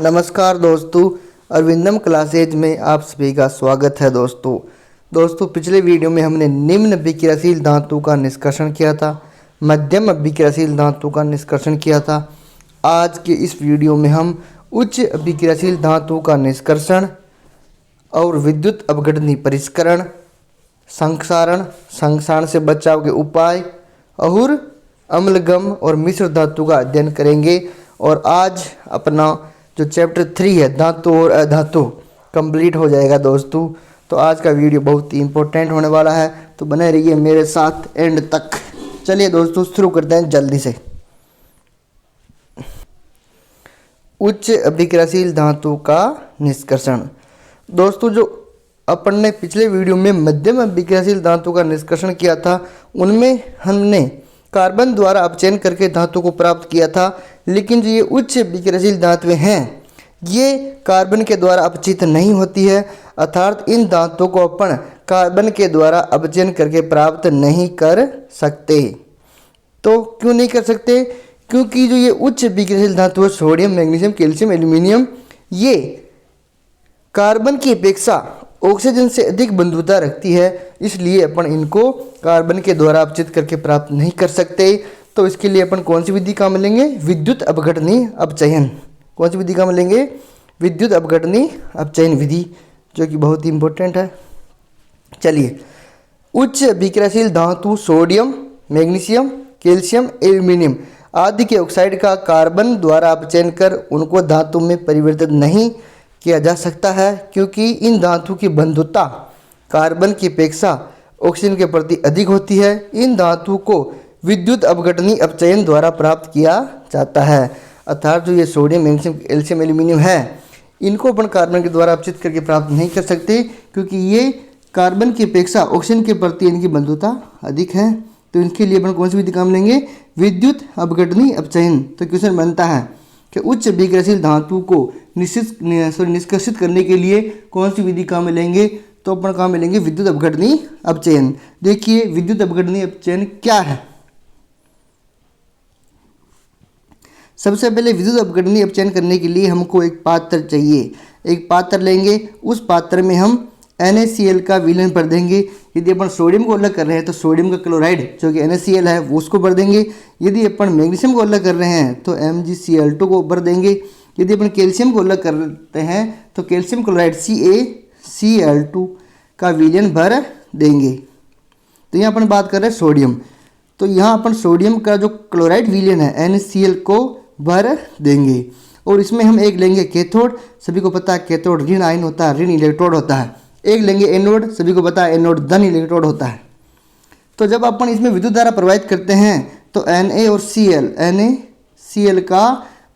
नमस्कार दोस्तों, अरविंदम क्लासेज में आप सभी का स्वागत है। दोस्तों पिछले वीडियो में हमने निम्न अभिक्रियाशील धातु का निष्कर्षण किया था, मध्यम अभिक्रियाशील धातु का निष्कर्षण किया था। आज के इस वीडियो में हम उच्च अभिक्रियाशील धातु का निष्कर्षण और विद्युत अपघटनी परिष्करण, संक्षारण से बचाव के उपाय और अम्लगम और मिश्र धातु का अध्ययन करेंगे। और आज अपना जो चैप्टर 3 है धातु और अधातु कंप्लीट हो जाएगा दोस्तों। तो आज का वीडियो बहुत ही इंपॉर्टेंट होने वाला है, तो बने रहिए मेरे साथ एंड तक। चलिए दोस्तों शुरू करते हैं जल्दी से। उच्च अभिक्रियाशील धातु का निष्कर्षण। दोस्तों जो अपन ने पिछले वीडियो में मध्यम अभिक्रियाशील धातु का निष्कर्षण किया था, उनमें हमने कार्बन द्वारा अपचयन करके धातु को प्राप्त किया था। लेकिन जो ये उच्च अभिक्रियाशील धातुएं हैं, ये कार्बन के द्वारा अपचित नहीं होती है, अर्थात इन धातुओं को अपन कार्बन के द्वारा अपचयन करके प्राप्त नहीं कर सकते। तो क्यों नहीं कर सकते? क्योंकि जो ये उच्च अभिक्रियाशील धातु है, सोडियम, मैग्नीशियम, कैल्शियम, एल्यूमिनियम, ये कार्बन की अपेक्षा ऑक्सीजन से अधिक बंधुता रखती है, इसलिए अपन इनको कार्बन के द्वारा अपचित करके प्राप्त नहीं कर सकते। तो इसके लिए अपन कौन सी विधि काम लेंगे? विद्युत अपघटनी अपचयन। कौन सी विधि काम लेंगे? विद्युत अपघटनी अपचयन विधि, जो कि बहुत ही इंपॉर्टेंट है। चलिए, उच्च अभिक्रियाशील धातु सोडियम, मैग्नीशियम, कैल्शियम, एल्यूमिनियम आदि के ऑक्साइड का कार्बन द्वारा अपचयन कर उनको धातु में परिवर्तित नहीं किया जा सकता है, क्योंकि इन धातु की बंधुता कार्बन की अपेक्षा ऑक्सीजन के प्रति अधिक होती है। इन धातु को विद्युत अपघटनी अपचयन द्वारा प्राप्त किया जाता है, अर्थात जो ये सोडियम, मैग्नीशियम, कैल्शियम, एल्यूमिनियम है, इनको अपन कार्बन के द्वारा अपचित करके प्राप्त नहीं कर सकते, क्योंकि ये कार्बन की अपेक्षा ऑक्सीजन के प्रति इनकी बंधुता अधिक है। तो इनके लिए अपन कौन सी विधि काम लेंगे? विद्युत अपघटनी अपचयन। तो क्वेश्चन बनता है कि उच्च अभिक्रियाशील धातु को निष्कर्षित करने के लिए कौन सी विधि काम में लेंगे? तो अपन काम में लेंगे विद्युत अपघटनी अपचयन। देखिए विद्युत अपघटनी अपचयन क्या है। सबसे पहले विद्युत अपघटनी अपचयन करने के लिए हमको एक पात्र चाहिए। एक पात्र लेंगे, उस पात्र में हम NaCl का विलयन भर देंगे। यदि अपन सोडियम को अलग कर रहे हैं तो सोडियम का क्लोराइड जो कि NaCl है वो उसको भर देंगे। यदि अपन मैग्नीशियम को अलग कर रहे हैं तो MgCl2 को भर देंगे। यदि अपन कैल्शियम को अलग करते हैं तो कैल्शियम क्लोराइड CaCl2 का विलयन भर देंगे। तो यहाँ अपन बात कर रहे हैं सोडियम, तो यहाँ अपन सोडियम का जो क्लोराइड विलयन है NaCl को भर देंगे। और इसमें हम एक लेंगे कैथोड। सभी को पता है कैथोड ऋण आयन होता है, ऋण इलेक्ट्रोड होता है। एक लेंगे एनोड। सभी को पता है एनोड धन इलेक्ट्रोड होता है। तो जब अपन इसमें विद्युत धारा प्रवाहित करते हैं तो Na और NaCl का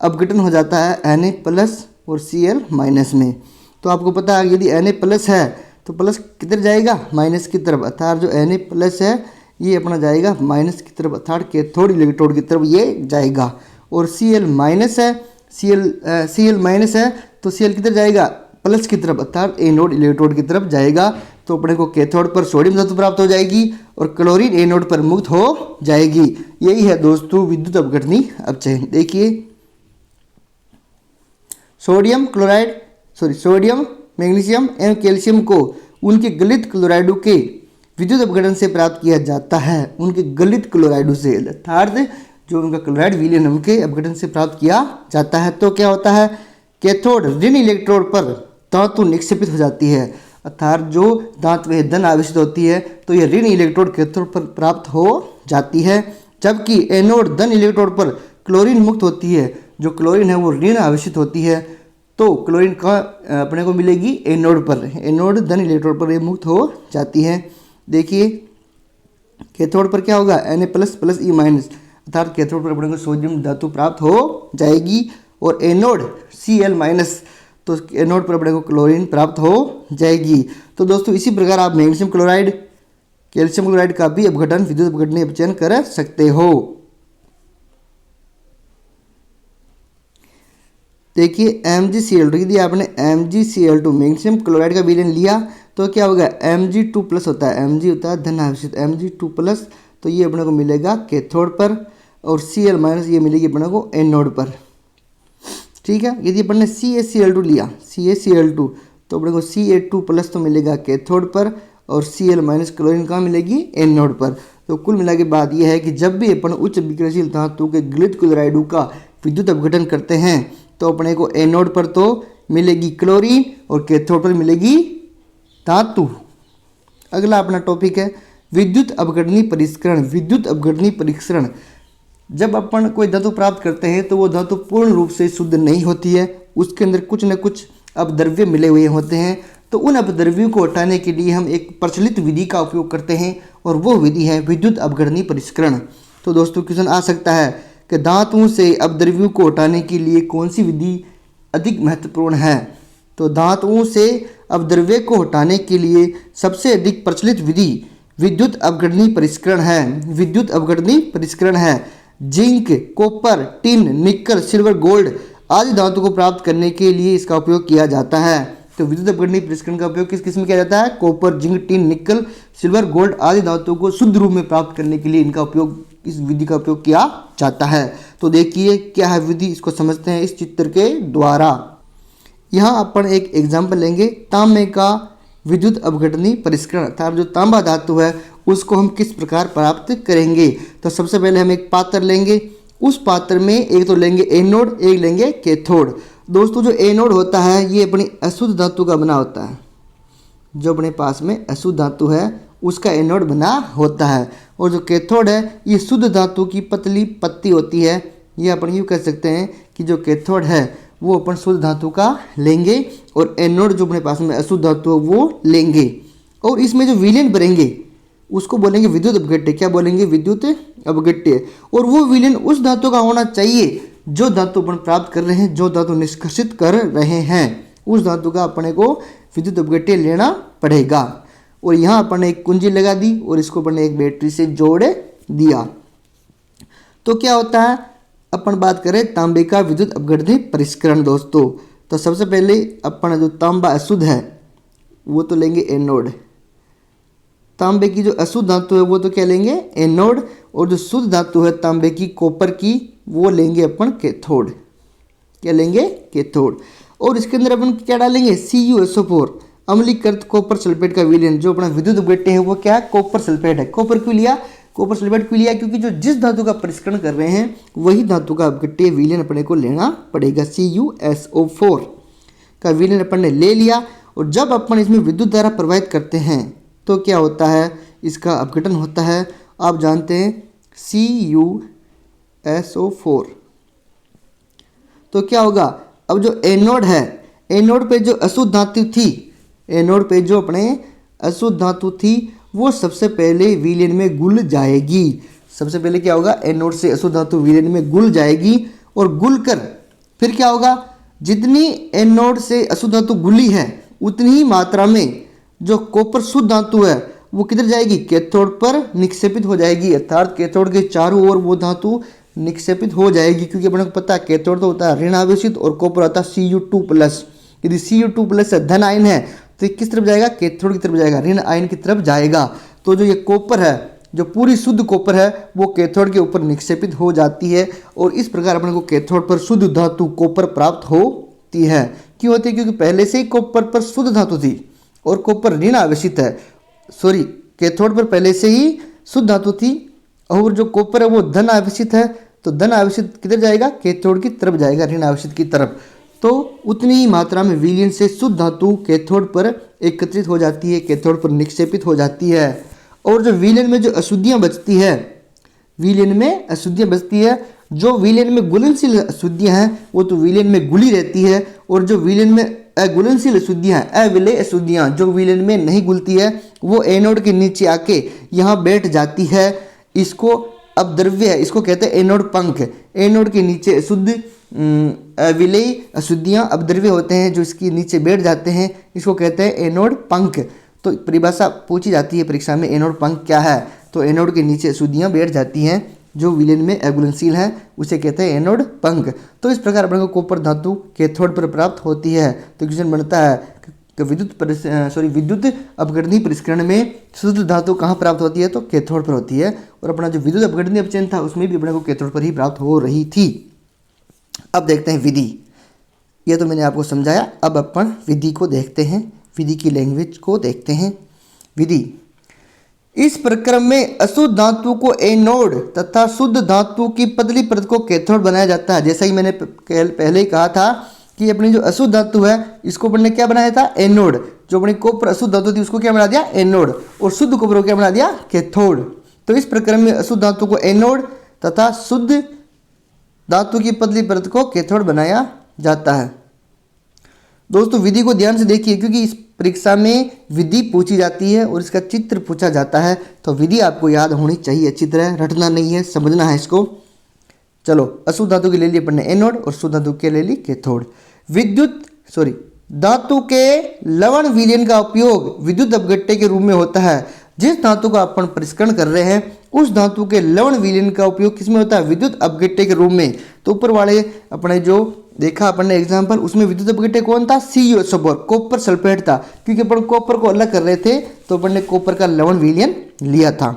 अपघटन हो जाता है Na प्लस और Cl माइनस में। तो आपको पता है यदि Na प्लस है तो प्लस किधर जाएगा? माइनस की तरफ, अर्थात जो Na प्लस है ये अपना जाएगा माइनस की तरफ, अर्थात कैथोड इलेक्ट्रोड की तरफ ये जाएगा। और Cl माइनस है, Cl माइनस है तो Cl किधर जाएगा? प्लस की तरफ, अर्थात एनोड इलेक्ट्रोड की तरफ जाएगा। तो अपने को कैथोड पर सोडियम धातु प्राप्त हो जाएगी और क्लोरीन एनोड पर मुक्त हो जाएगी। यही है दोस्तों विद्युत अपघटनी अपचयन। देखिए सोडियम, मैग्नीशियम एवं कैल्शियम को उनके गलित क्लोराइडों के विद्युत अपघटन से प्राप्त किया जाता है। उनके गलित क्लोराइडों से, अर्थात जो उनका क्लोराइड विलयन उनके अपघटन से प्राप्त किया जाता है। तो क्या होता है? कैथोड ऋण इलेक्ट्रोड पर धातु निक्षेपित हो जाती है, अर्थात जो धातु में धन आवेशित होती है तो यह ऋण इलेक्ट्रोड कैथोड पर प्राप्त हो जाती है, जबकि एनोड धन इलेक्ट्रोड पर क्लोरीन मुक्त होती है। जो क्लोरीन है वो ऋण आवेशित होती है, तो क्लोरीन का अपने को मिलेगी एनोड पर, एनोड धन इलेक्ट्रोड पर ये मुक्त हो जाती है। देखिए कैथोड पर क्या होगा? Na plus plus E minus, अर्थात कैथोड पर अपने को सोडियम धातु प्राप्त हो जाएगी। और एनोड Cl माइनस, तो एनोड पर अपने को क्लोरीन प्राप्त हो जाएगी। तो दोस्तों इसी प्रकार आप मैग्नीशियम क्लोराइड, कैल्शियम क्लोराइड का भी अपघटन विद्युत अपघटनी अपचयन कर सकते हो। देखिए MgCl2, यदि आपने MgCl2 मैग्नीशियम क्लोराइड का विलयन लिया तो क्या होगा? Mg2 प्लस होता है, Mg होता है धन आवेशित, Mg2 प्लस, तो ये अपने को मिलेगा कैथोड पर, और Cl माइनस ये मिलेगी अपने को एनोड पर। ठीक है। यदि अपन ने CaCl2 लिया, CaCl2, तो अपने को Ca2+ तो मिलेगा कैथोड पर और Cl- क्लोरीन कहाँ मिलेगी, एनोड पर। तो कुल मिला के बात यह है कि जब भी अपन उच्च विक्रियाशील धातु के गलित क्लोराइडों का विद्युत अपघटन करते हैं तो अपने को एनोड पर तो मिलेगी क्लोरीन और कैथोड पर मिलेगी धातु। अगला अपना टॉपिक है विद्युत अपघटनीय परिष्करण। विद्युत अपघटनीय परिष्करण, जब अपन कोई धातु प्राप्त करते हैं तो वो धातु पूर्ण रूप से शुद्ध नहीं होती है, उसके अंदर कुछ न कुछ अपद्रव्य मिले हुए होते हैं। तो उन अपद्रव्यों को हटाने के लिए हम एक प्रचलित विधि का उपयोग करते हैं और वो विधि है विद्युत अपघटनीय परिष्करण। तो दोस्तों क्वेश्चन आ सकता है कि धातुओं से अपद्रव्यों को हटाने के लिए कौन सी विधि अधिक महत्वपूर्ण है। तो धातुओं से अपद्रव्य को हटाने के लिए सबसे अधिक प्रचलित विधि विद्युत अपघटनीय परिष्करण है। विद्युत अपघटनीय परिष्करण है। जिंक, कॉपर, टिन, निकल, सिल्वर, गोल्ड आदि धातु को प्राप्त करने के लिए इसका उपयोग किया जाता है। तो विद्युत अपघटनीय परिष्करण का उपयोग किस किस में किया जाता है, कॉपर, जिंक, टिन, निकल, सिल्वर, गोल्ड आदि धातुओं को शुद्ध रूप में प्राप्त करने के लिए इनका उपयोग, इस विधि का उपयोग किया जाता है। तो देखिए क्या है विधि, इसको समझते हैं इस चित्र के द्वारा। यहाँ अपन एक एग्जाम्पल लेंगे, तांबे का विद्युत अपघटनीय परिष्करण अर्थात जो तांबा धातु है उसको हम किस प्रकार प्राप्त करेंगे। तो सबसे पहले हम एक पात्र लेंगे, उस पात्र में एक तो लेंगे एनोड, एक लेंगे कैथोड। दोस्तों जो एनोड होता है ये अपनी अशुद्ध धातु का बना होता है, जो अपने पास में अशुद्ध धातु है उसका एनोड बना होता है, और जो कैथोड है ये शुद्ध धातु की पतली पत्ती होती है। ये अपन यूँ कह सकते हैं कि जो कैथोड है वो अपन शुद्ध धातु का लेंगे और एनोड जो अपने पास में अशुद्ध धातु है वो लेंगे, और इसमें जो विलयन भरेंगे उसको बोलेंगे विद्युत अपघट्य। क्या बोलेंगे, विद्युत अपघट्य। और वो विलयन उस धातु का होना चाहिए जो धातु अपन प्राप्त कर रहे हैं, जो धातु निष्कासित कर रहे हैं, उस धातु का अपने को विद्युत अपघट्य लेना पड़ेगा। और यहाँ अपन ने एक कुंजी लगा दी और इसको अपन ने एक बैटरी से जोड़ दिया। तो क्या होता है, अपन बात करें तांबे का विद्युत अपघटनीय परिष्करण दोस्तों। तो सबसे पहले अपन जो तांबा अशुद्ध है वो तो लेंगे एनोड, तांबे की जो अशुद्ध धातु है वो तो क्या लेंगे, एनोड, और जो शुद्ध धातु है तांबे की, कॉपर की, वो लेंगे अपन कैथोड। क्या लेंगे, कैथोड। और इसके अंदर अपन क्या डालेंगे, CuSO4 अम्लीकृत कॉपर सल्फेट का विलयन। जो अपना विद्युत अपघट्य है वो क्या है, कॉपर सल्फेट है। कॉपर क्यों लिया, कॉपर सल्फेट क्यों लिया, क्योंकि जो जिस धातु का परिष्करण कर रहे हैं वही धातु का अपघट्य विलयन अपने को लेना पड़ेगा। CuSO4 का विलयन अपन ने ले लिया, और जब अपन इसमें विद्युत धारा प्रवाहित करते हैं तो क्या होता है, इसका अपघटन होता है। आप जानते हैं CuSO4। तो क्या होगा, अब जो एनोड है, एनोड पे जो अशुद्ध धातु थी, एनोड पे जो अपने अशुद्ध धातु थी वो सबसे पहले विलयन में घुल जाएगी। सबसे पहले क्या होगा, एनोड से अशुद्ध धातु विलयन में घुल जाएगी, और घुल कर फिर क्या होगा, जितनी एनोड से अशुद्ध धातु घुली है उतनी ही मात्रा में जो कॉपर शुद्ध धातु है वो किधर जाएगी, कैथोड पर निक्षेपित हो जाएगी। अर्थात कैथोड के चारों ओर वो धातु निक्षेपित हो जाएगी, क्योंकि अपने को पता है कैथोड तो होता है ऋण आवेशित और कॉपर होता है Cu2+। यदि Cu2+ धन आयन है तो ये किस तरफ जाएगा, कैथोड की तरफ जाएगा, ऋण आयन की तरफ जाएगा। तो जो ये कॉपर है, जो पूरी शुद्ध कॉपर है वो कैथोड के ऊपर निक्षेपित हो जाती है, और इस प्रकार अपने को कैथोड पर शुद्ध धातु कॉपर प्राप्त होती है। क्यों होती है, क्योंकि पहले से ही कॉपर पर शुद्ध धातु थी और कॉपर ऋण आवेशित है, सॉरी कैथोड पर पहले से ही शुद्ध धातु थी, और जो कॉपर है वो धन आवेशित है, तो धन आवेशित किधर जाएगा, कैथोड की तरफ जाएगा, ऋण आवेशित की तरफ। तो उतनी ही मात्रा में विलयन से शुद्ध धातु कैथोड पर एकत्रित हो जाती है, कैथोड पर निक्षेपित हो जाती है। और जो विलयन में जो अशुद्धियाँ बचती है, विलयन में अशुद्धियाँ बचती है, जो विलयन में घुलनशील अशुद्धियाँ हैं वो तो विलयन में घुली रहती है, और जो विलयन में अघुलनशील अशुद्धियाँ, अविलेय अशुद्धियाँ जो विलयन में नहीं घुलती है वो एनोड के नीचे आके यहाँ बैठ जाती है। इसको अपद्रव्य है, इसको कहते हैं एनोड पंख। एनोड के नीचे अशुद्ध अविलेय अशुद्धियाँ अपद्रव्य होते हैं जो इसके नीचे बैठ जाते हैं, इसको कहते हैं एनोड पंख। तो परिभाषा पूछी जाती है परीक्षा में, एनोड पंख क्या है, तो एनोड के नीचे अशुद्धियाँ बैठ जाती हैं जो विलयन में अघुलनशील है, उसे कहते हैं एनोड पंख। तो इस प्रकार अपने को कॉपर धातु कैथोड पर प्राप्त होती है। तो क्वेश्चन बनता है कि विद्युत अपघटनीय परिष्करण में शुद्ध धातु कहाँ प्राप्त होती है, तो कैथोड पर होती है, और अपना जो विद्युत अपघटनीय अपचयन था उसमें भी अपने को कैथोड पर ही प्राप्त हो रही थी। अब देखते हैं विधि। ये तो मैंने आपको समझाया। अब अपन विधि को देखते हैं, विधि की लैंग्वेज को देखते हैं। विधि, इस प्रक्रम में अशुद्ध धातु को एनोड तथा शुद्ध धातु की पतली परत को कैथोड बनाया जाता है। जैसा कि मैंने पहले ही कहा था कि अपनी जो अशुद्ध धातु है इसको अपन ने क्या बनाया था, एनोड। जो अपनी कॉपर अशुद्ध धातु थी उसको क्या बना दिया, एनोड, और शुद्ध कॉपर को क्या बना दिया, कैथोड। तो इस प्रक्रम में अशुद्ध धातु को एनोड तथा शुद्ध धातु की पतली परत को कैथोड बनाया जाता है। दोस्तों विधि को ध्यान से देखिए, क्योंकि इस परीक्षा में विधि पूछी जाती है और इसका चित्र पूछा जाता है, तो विधि आपको याद होनी चाहिए अच्छी तरह, रटना नहीं है, समझना है इसको। चलो, अशुद्ध धातु की ले ली अपन ने एनोड और शुद्ध धातु के ले ली कैथोड। धातु के लवण विलयन का उपयोग विद्युत अपघट्य के रूप में होता है। जिस धातु का अपन परिष्करण कर रहे हैं उस धातु के लवण विलयन का उपयोग किसमें होता है, विद्युत अपघट्य के रूप में। तो ऊपर वाले अपने जो देखा अपन ने एग्जाम्पल, उसमें विद्युत अपघट्य कौन था, CuSO4, कॉपर सल्फेट था। क्योंकि अपन कॉपर को अलग कर रहे थे तो अपन ने कॉपर का लवण विलयन लिया था।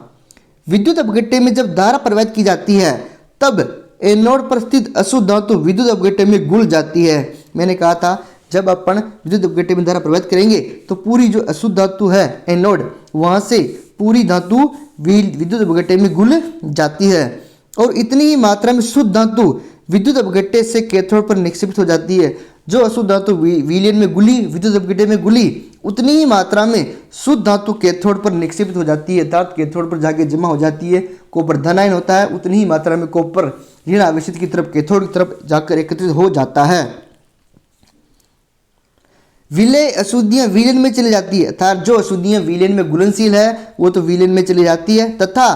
विद्युत अपघट्य में जब धारा प्रवाहित की जाती है तब एनोड पर स्थित अशुद्ध धातु विद्युत अपघट्य में घुल जाती है। मैंने कहा था जब अपन विद्युत अपघट्य में धारा प्रवाहित करेंगे तो पूरी जो अशुद्ध धातु है एनोड, वहां से पूरी धातु विद्युत अपघट्य में घुल जाती है, और इतनी ही मात्रा में शुद्ध धातु विद्युत अपघट्य से कैथोड पर निक्षेपित हो जाती है। जो अशुद्ध धातु विलयन में घुली, विद्युत अपघट्य में घुली, उतनी ही मात्रा में शुद्ध धातु कैथोड पर निक्षेपित हो जाती है, अर्थात कैथोड पर जाके जमा हो जाती है। कॉपर धन आयन होता है, उतनी ही मात्रा में कॉपर ऋण आवेशित की तरफ कैथोड की तरफ जाकर एकत्रित हो जाता है। विलय अशुद्धियां विलयन में चली जाती है, अर्थात जो अशुद्धियां विलयन में घुलनशील है वो तो विलयन में चली जाती है, तथा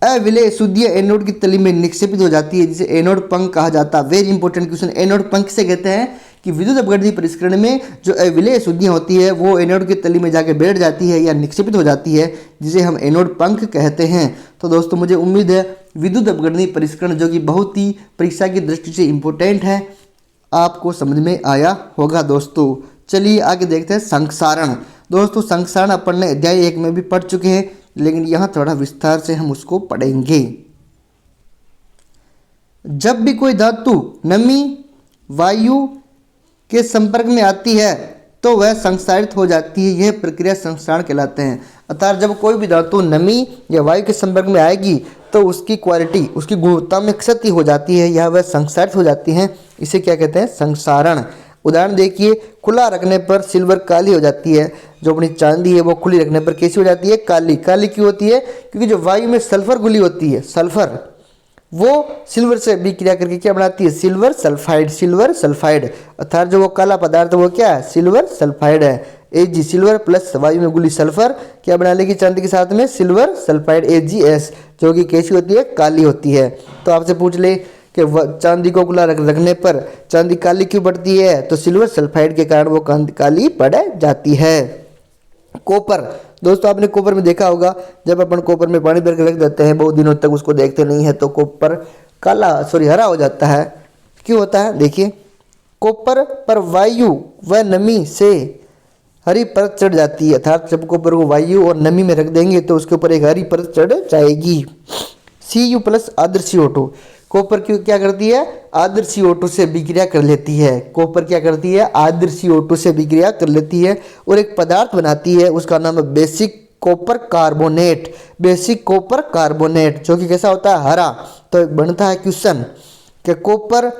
अविलय अशुद्धियां एनोड की तली में निक्षेपित हो जाती है, जिसे एनोड पंख कहा जाता है। Very important question. एनोड पंख से कहते हैं कि विद्युत अपघट्य परिष्करण में जो अविलय अशुद्धियां होती है वो एनोड की तली में जाके बैठ जाती है या निक्षेपित हो जाती है, जिसे हम एनोड पंख कहते हैं। तो दोस्तों मुझे उम्मीद है विद्युत अपघट्य परिष्करण, जो कि बहुत ही परीक्षा की दृष्टि से इंपॉर्टेंट है, आपको समझ में आया होगा। दोस्तों चलिए आगे देखते हैं संक्षारण। दोस्तों संक्षारण अपन ने अध्याय 1 में भी पढ़ चुके हैं, लेकिन यहाँ थोड़ा विस्तार से हम उसको पढ़ेंगे। जब भी कोई धातु नमी वायु के संपर्क में आती है तो वह संक्षारित हो जाती है। यह प्रक्रिया संक्षारण कहलाते हैं। अर्थात जब कोई भी धातु नमी या वायु के संपर्क में आएगी तो उसकी क्वालिटी, उसकी गुणवत्ता में क्षति हो जाती है या वह संक्षारित हो जाती है। इसे क्या कहते हैं, संक्षारण। उदाहरण देखिए, खुला रखने पर सिल्वर काली हो जाती है। जो अपनी चांदी है वो खुली रखने पर कैसी हो जाती है, काली। काली क्यों होती है, क्योंकि जो वायु में सल्फर घुली होती है, सल्फर वो सिल्वर से अभिक्रिया करके क्या बनाती है, सिल्वर सल्फाइड। सिल्वर सल्फाइड अर्थात जो वो काला पदार्थ वो क्या है, सिल्वर सल्फाइड है। Ag सिल्वर प्लस वायु में घुली सल्फर क्या बना लेगी चांदी के साथ में, सिल्वर सल्फाइड AgS, जो कि कैसी होती है, काली होती है। तो आपसे पूछ ले कि चांदी को खुला रखने पर चांदी काली क्यों पड़ती है, तो सिल्वर सल्फाइड के कारण वो काली पड़ जाती है। कॉपर, दोस्तों आपने कॉपर में देखा होगा, जब अपन कॉपर में पानी भर के रख देते हैं बहुत दिनों तक उसको देखते नहीं है तो कॉपर हरा हो जाता है। क्यों होता है, देखिए कॉपर पर वायु व नमी से हरी परत चढ़ जाती है। अर्थात जब कॉपर को वायु और नमी में रख देंगे तो उसके ऊपर एक हरी परत चढ़ जाएगी। Cu प्लस आदर्श CO2, कॉपर क्यों क्या करती है, आदर्श CO2 से अभिक्रिया कर लेती है। कॉपर क्या करती है, आदर्श CO2 से अभिक्रिया कर लेती है और एक पदार्थ बनाती है, उसका नाम है basic copper carbonate. Basic copper carbonate जो कि कैसा होता है, हरा। तो बनता है क्वेश्चन कि कॉपर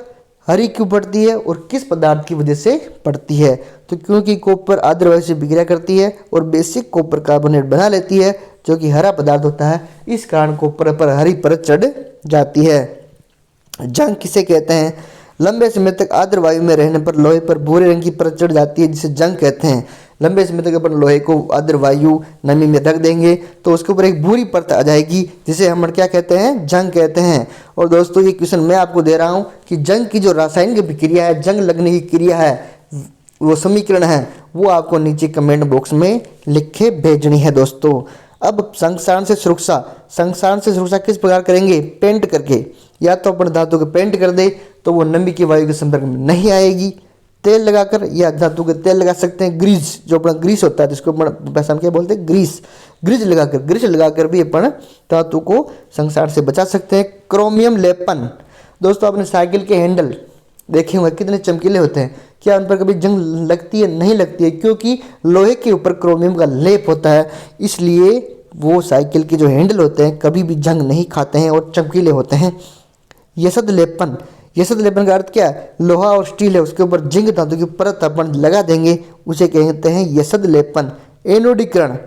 हरी क्यों पड़ती है और किस पदार्थ की वजह से पड़ती है, तो क्योंकि कॉपर आदर्श वायु से अभिक्रिया करती है और बेसिक कॉपर कार्बोनेट बना लेती है जो कि हरा पदार्थ होता है, इस कारण कॉपर पर हरी परत चढ़ जाती है। जंग किसे कहते हैं, लंबे समय तक आर्द्र वायु में रहने पर लोहे पर भूरे रंग की परत चढ़ जाती है, जिसे जंग कहते हैं। लंबे समय तक अपन लोहे को आर्द्र वायु नमी में रख देंगे तो उसके ऊपर एक भूरी परत आ जाएगी, जिसे हम क्या कहते हैं, जंग कहते हैं। और दोस्तों ये क्वेश्चन मैं आपको दे रहा हूँ कि जंग की जो रासायनिक विक्रिया है, जंग लगने की क्रिया है, वो समीकरण है, वो आपको नीचे कमेंट बॉक्स में लिखे भेजनी है। दोस्तों अब संक्षारण से सुरक्षा, संक्षारण से सुरक्षा किस प्रकार करेंगे, पेंट करके। या तो अपन धातु को पेंट कर दे तो वो नमी की वायु के संपर्क में नहीं आएगी, तेल लगाकर, या धातु के तेल लगा सकते हैं, ग्रीस जो अपना ग्रीस होता है जिसको अपन भाषा में क्या बोलते हैं, ग्रीस लगाकर भी अपन धातु को संक्षारण से बचा सकते हैं। क्रोमियम लेपन, दोस्तों आपने साइकिल के हैंडल देखे होंगे कितने चमकीले होते हैं। क्या उन पर कभी जंग लगती है? नहीं लगती है, क्योंकि लोहे के ऊपर क्रोमियम का लेप होता है, इसलिए वो साइकिल के जो हैंडल होते हैं कभी भी जंग नहीं खाते हैं और चमकीले होते हैं। यसद लेपन, यसद लेपन का अर्थ क्या है? लोहा और स्टील है, उसके ऊपर जिंक धातु की परत अपन लगा देंगे, उसे कहते हैं यसद लेपन। एनोडीकरण,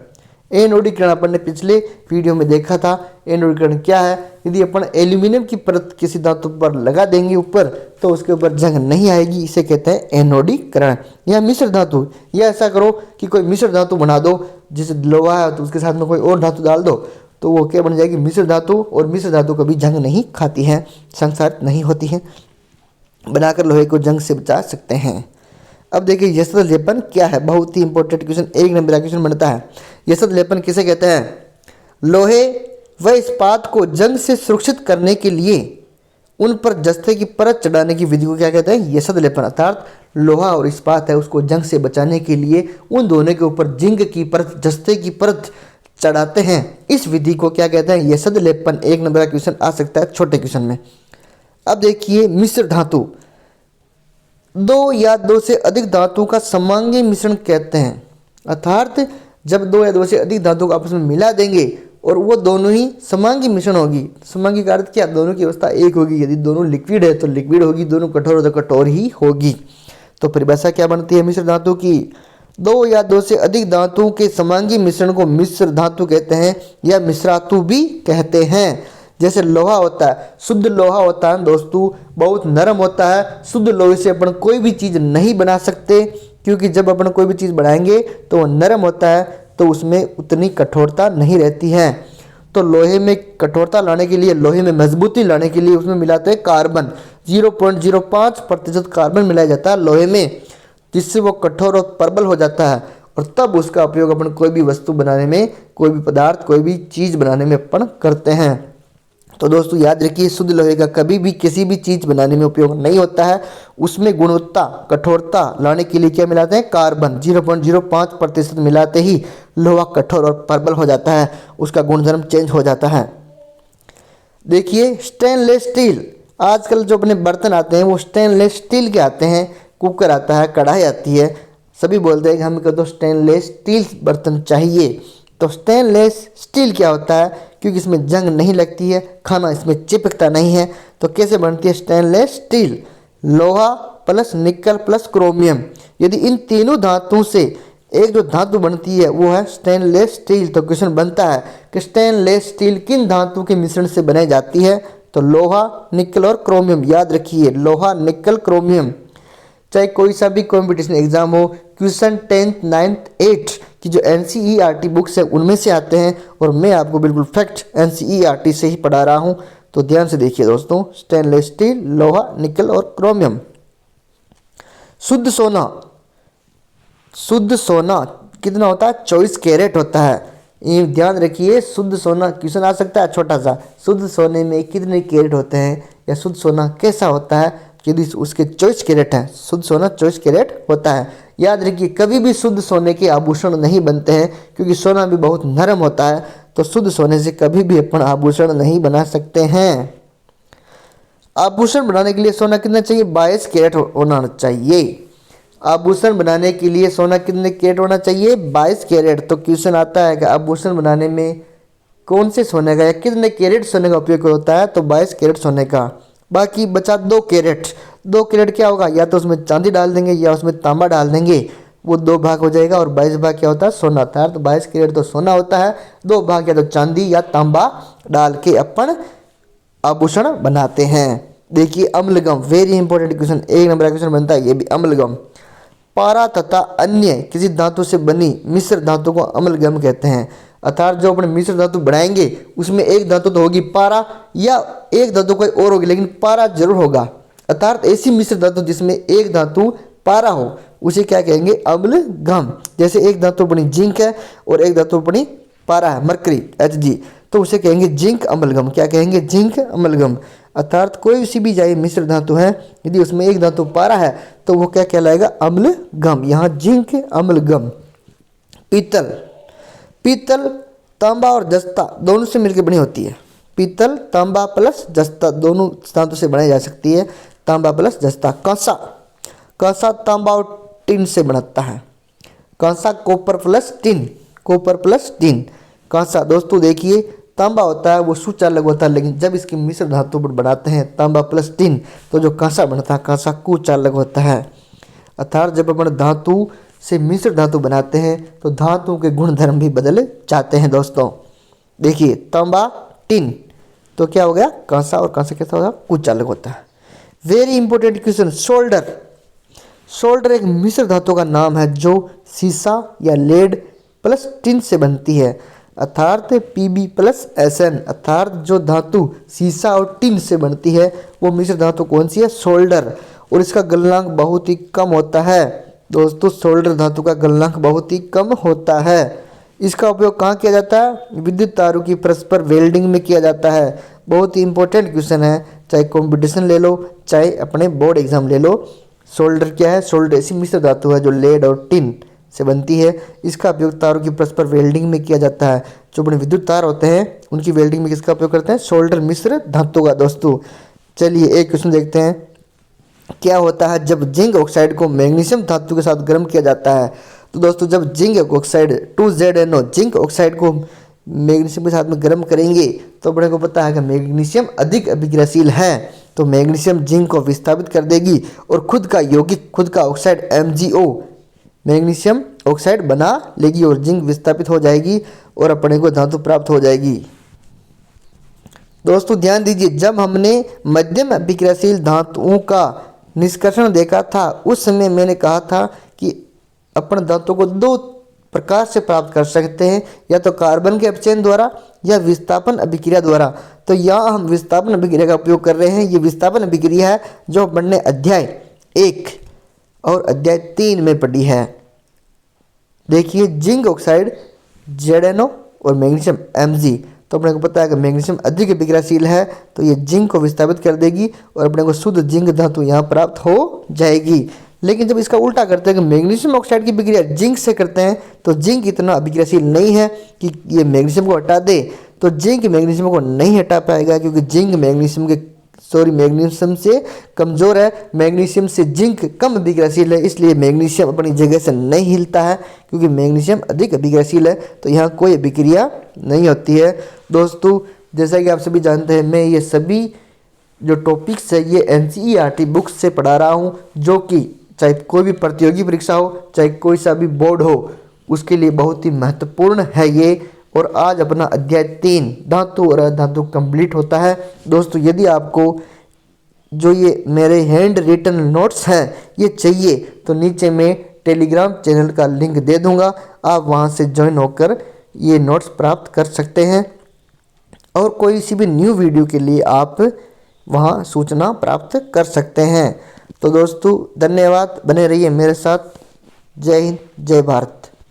एनोडीकरण अपन ने पिछले वीडियो में देखा था। एनोडीकरण क्या है? यदि अपन एल्यूमिनियम की परत किसी धातु पर लगा देंगे ऊपर, तो उसके ऊपर जंग नहीं आएगी, इसे कहते हैं एनोडीकरण। या मिश्र धातु, या ऐसा करो कि कोई मिश्र धातु बना दो, जैसे लोहा है तो उसके साथ में कोई और धातु डाल दो, तो वो क्या बन जाएगी? मिश्र धातु। और मिश्र धातु कभी जंग नहीं खाती है, संसारित नहीं होती है, बनाकर लोहे को जंग से बचा सकते हैं। अब देखिए यसद लेपन क्या है, बहुत ही इंपॉर्टेंट क्वेश्चन, 1 नंबर का क्वेश्चन बनता है। यसद लेपन किसे कहते हैं? लोहे व इस्पात को जंग से सुरक्षित करने के लिए उन पर जस्ते की परत चढ़ाने की विधि को क्या कहते हैं? यसद लेपन। अर्थात लोहा और इस्पात है, उसको जंग से बचाने के लिए उन दोनों के ऊपर जिंक की परत, जस्ते की परत चढ़ाते हैं। इस विधि को क्या कहते हैं? यसद लेपन। 1 नंबर का क्वेश्चन आ सकता है छोटे क्वेश्चन में। अब देखिए मिश्र धातु, 2 या 2 से अधिक धातु का समांगी मिश्रण कहते हैं। अर्थात जब 2 या 2 से अधिक धातु को आपस में मिला देंगे और वो दोनों ही समांगी मिश्रण होगी। समांगी का अर्थ क्या? दोनों की अवस्था एक होगी। यदि दोनों लिक्विड है तो लिक्विड होगी, दोनों कठोर हो तो कठोर ही होगी। तो परिभाषा क्या बनती है मिश्र धातु की? 2 या 2 से अधिक धातुओं के समांगी मिश्रण को मिश्र धातु कहते हैं, या मिश्रातु भी कहते हैं। जैसे लोहा होता है, शुद्ध लोहा होता है दोस्तों, बहुत नरम होता है। शुद्ध लोहे से अपन कोई भी चीज़ नहीं बना सकते, क्योंकि जब अपन कोई भी चीज़ बनाएंगे तो वो नरम होता है, तो उसमें उतनी कठोरता नहीं रहती है। तो लोहे में कठोरता लाने के लिए, लोहे में मजबूती लाने के लिए उसमें मिलाते हैं कार्बन। 0.05% कार्बन मिलाया जाता है लोहे में, जिससे वो कठोर और प्रबल हो जाता है, और तब उसका उपयोग अपन कोई भी वस्तु बनाने में, कोई भी पदार्थ, कोई भी चीज़ बनाने में अपन करते हैं। तो दोस्तों याद रखिए, शुद्ध लोहे का कभी भी किसी भी चीज़ बनाने में उपयोग नहीं होता है। उसमें गुणवत्ता, कठोरता लाने के लिए क्या मिलाते हैं? कार्बन। 0.05% मिलाते ही लोहा कठोर और प्रबल हो जाता है, उसका गुणधर्म चेंज हो जाता है। देखिए स्टेनलेस स्टील, आजकल जो अपने बर्तन आते हैं वो स्टेनलेस स्टील के आते हैं। कुकर आता है, कढ़ाई आती है, सभी बोलते हैं कि हमको तो स्टेनलेस स्टील बर्तन चाहिए। तो स्टेनलेस स्टील क्या होता है? क्योंकि इसमें जंग नहीं लगती है, खाना इसमें चिपकता नहीं है। तो कैसे बनती है स्टेनलेस स्टील? लोहा प्लस निकल प्लस क्रोमियम। यदि इन तीनों धातुओं से एक जो धातु बनती है वो है स्टेनलेस स्टील। तो क्वेश्चन बनता है कि स्टेनलेस स्टील किन धातु के मिश्रण से बनाई जाती है? तो लोहा, निकल और क्रोमियम। याद रखिए, लोहा, निकल, क्रोमियम। चाहे कोई सा भी कॉम्पिटिशन एग्जाम हो, क्वेश्चन 10th, 9th, 8th की जो NCERT बुक्स है उनमें से आते हैं, और मैं आपको बिल्कुल फैक्ट NCERT से ही पढ़ा रहा हूँ। तो ध्यान से देखिए दोस्तों, स्टेनलेस स्टील, लोहा, निकल और क्रोमियम। शुद्ध सोना, शुद्ध सोना कितना होता है? 24 कैरेट होता है। ये ध्यान रखिए, शुद्ध सोना क्वेश्चन आ सकता है छोटा सा, शुद्ध सोने में कितने कैरेट होते हैं, या शुद्ध सोना कैसा होता है? यदि उसके 24 कैरेट हैं, शुद्ध सोना 24 कैरेट होता है। याद रखिए, कभी भी शुद्ध सोने के आभूषण नहीं बनते हैं, क्योंकि सोना भी बहुत नरम होता है। तो शुद्ध सोने से कभी भी अपन आभूषण नहीं बना सकते हैं। आभूषण बनाने के लिए सोना कितना चाहिए? 22 कैरेट होना चाहिए। आभूषण बनाने के लिए सोना कितने कैरेट होना चाहिए? 22 कैरेट। तो क्वेश्चन आता है कि आभूषण बनाने में कौन से सोने का या कितने कैरेट सोने का उपयोग होता है? तो 22 कैरेट सोने का। बाकी बचा 2 कैरेट। 2 कैरेट क्या होगा? या तो उसमें चांदी डाल देंगे या उसमें तांबा डाल देंगे, वो 2 भाग हो जाएगा, और 22 भाग क्या होता है? सोना होता है। तो 22 कैरेट तो सोना होता है, 2 भाग या तो चांदी या तांबा डाल के अपन आभूषण बनाते हैं। देखिए अम्लगम, वेरी इंपॉर्टेंट क्वेश्चन, 1 नंबर का क्वेश्चन बनता है ये भी। अम्लगम, पारा तथा अन्य किसी धातु से बनी मिश्र धातु को अम्लगम कहते हैं। अर्थात जो अपने मिश्र धातु बनाएंगे उसमें एक धातु तो होगी पारा, या एक धातु कोई और होगी, लेकिन पारा जरूर होगा। अर्थात ऐसी मिश्र धातु जिसमें एक धातु पारा हो उसे क्या कहेंगे? अम्लगम। जैसे एक धातु बनी जिंक है और एक धातु बनी पारा है, मरकरी, Hg, तो उसे कहेंगे जिंक अम्लगम। क्या कहेंगे? जिंक अम्लगम। अर्थात कोई सी भी जाए मिश्र धातु है, यदि उसमें एक धातु पारा है तो वो क्या कहलाएगा? अम्लगम। यहाँ जिंक अम्लगम। पीतल, पीतल तांबा और जस्ता दोनों से मिलकर बनी होती है। पीतल तांबा प्लस जस्ता दोनों धातु से बनाई जा सकती है। तांबा प्लस जस्ता। कांसा, कांसा तांबा और टिन से बनता है। कांसा copper plus tin, copper plus tin. कांसा दोस्तों देखिए तांबा होता है वो सुचालक होता है, लेकिन जब इसकी मिश्र धातु पर बनाते हैं तांबा प्लस टिन तो जो कांसा बनता है कांसा कुचालक होता है। अर्थात जब अपन धातु से मिश्र धातु बनाते हैं तो धातु के गुण धर्म भी बदल जाते हैं दोस्तों। देखिए तांबा टिन तो क्या हो गया कांसा, और कांसा कैसा होगा कुचालक होता है। Very important question, solder. Solder एक मिश्र धातु का नाम है जो सीसा या लेड प्लस टिन से बनती है। अर्थात Pb प्लस Sn, अर्थात जो धातु सीसा और टिन से बनती है वो मिश्र धातु कौन सी है, सोल्डर। और इसका गलनांक बहुत ही कम होता है दोस्तों, सोल्डर धातु का गलनांक बहुत ही कम होता है। इसका उपयोग कहाँ किया जाता है, विद्युत तारों की परस्पर वेल्डिंग में किया जाता है। बहुत ही इंपॉर्टेंट क्वेश्चन है, चाहे कंपटीशन ले लो चाहे अपने बोर्ड एग्जाम ले लो। सोल्डर क्या है, सोल्डर ऐसी मिश्र धातु है जो लेड और टिन से बनती है। इसका उपयोग तारों की परस्पर वेल्डिंग में किया जाता है। जो अपने विद्युत तार होते हैं उनकी वेल्डिंग में किसका उपयोग करते हैं, सोल्डर मिश्र धातु का दोस्तों। चलिए एक क्वेश्चन देखते हैं, क्या होता है जब जिंक ऑक्साइड को मैग्नीशियम धातु के साथ गर्म किया जाता है। तो दोस्तों जब zinc oxide 2ZnO zinc oxide को मैग्नीशियम के साथ में गर्म करेंगे तो अपने को पता है कि मैग्नीशियम अधिक अभिक्रियाशील है, तो मैग्नीशियम जिंक को विस्थापित कर देगी और खुद का यौगिक, खुद का ऑक्साइड MgO मैग्नीशियम ऑक्साइड बना लेगी और जिंक विस्थापित हो जाएगी और अपने को धातु प्राप्त हो जाएगी। दोस्तों ध्यान दीजिए, जब हमने मध्यम अभिक्रियाशील धातुओं का निष्कर्षण देखा था उस समय मैंने कहा था कि अपन धातु को दो प्रकार से प्राप्त कर सकते हैं, या तो कार्बन के अपचयन द्वारा या विस्थापन अभिक्रिया द्वारा। तो यहाँ हम विस्थापन अभिक्रिया का उपयोग कर रहे हैं। ये विस्थापन अभिक्रिया है जो अपन ने अध्याय 1 और अध्याय 3 में पढ़ी है। देखिए जिंक ऑक्साइड ZnO और मैग्नीशियम Mg, तो अपने को पता है कि मैग्नीशियम अधिक अभिक्रियाशील है तो ये जिंक को विस्थापित कर देगी और अपने को शुद्ध जिंक धातु यहाँ प्राप्त हो जाएगी। लेकिन जब इसका उल्टा करते हैं कि मैग्नीशियम ऑक्साइड की अभिक्रिया जिंक से करते हैं तो जिंक इतना अभिक्रियाशील नहीं है कि ये मैग्नीशियम को हटा दे, तो जिंक मैग्नीशियम को नहीं हटा पाएगा क्योंकि जिंक मैग्नीशियम से कमज़ोर है। मैग्नीशियम से जिंक कम अभिक्रियाशील है, इसलिए मैग्नीशियम अपनी जगह से नहीं हिलता है क्योंकि मैग्नीशियम अधिक अभिक्रियाशील है, तो यहाँ कोई अभिक्रिया नहीं होती है। दोस्तों जैसा कि आप सभी जानते हैं मैं ये सभी जो टॉपिक्स है ये NCERT बुक्स से पढ़ा रहा हूँ, जो कि चाहे कोई भी प्रतियोगी परीक्षा हो चाहे कोई सा भी बोर्ड हो उसके लिए बहुत ही महत्वपूर्ण है ये। और आज अपना अध्याय 3 धातु और अधातु कंप्लीट होता है। दोस्तों यदि आपको जो ये मेरे हैंड रिटन नोट्स हैं ये चाहिए तो नीचे मैं टेलीग्राम चैनल का लिंक दे दूंगा, आप वहां से ज्वाइन होकर ये नोट्स प्राप्त कर सकते हैं और कोई सी भी न्यू वीडियो के लिए आप वहां सूचना प्राप्त कर सकते हैं। तो दोस्तों धन्यवाद, बने रहिए मेरे साथ। जय हिंद, जय भारत।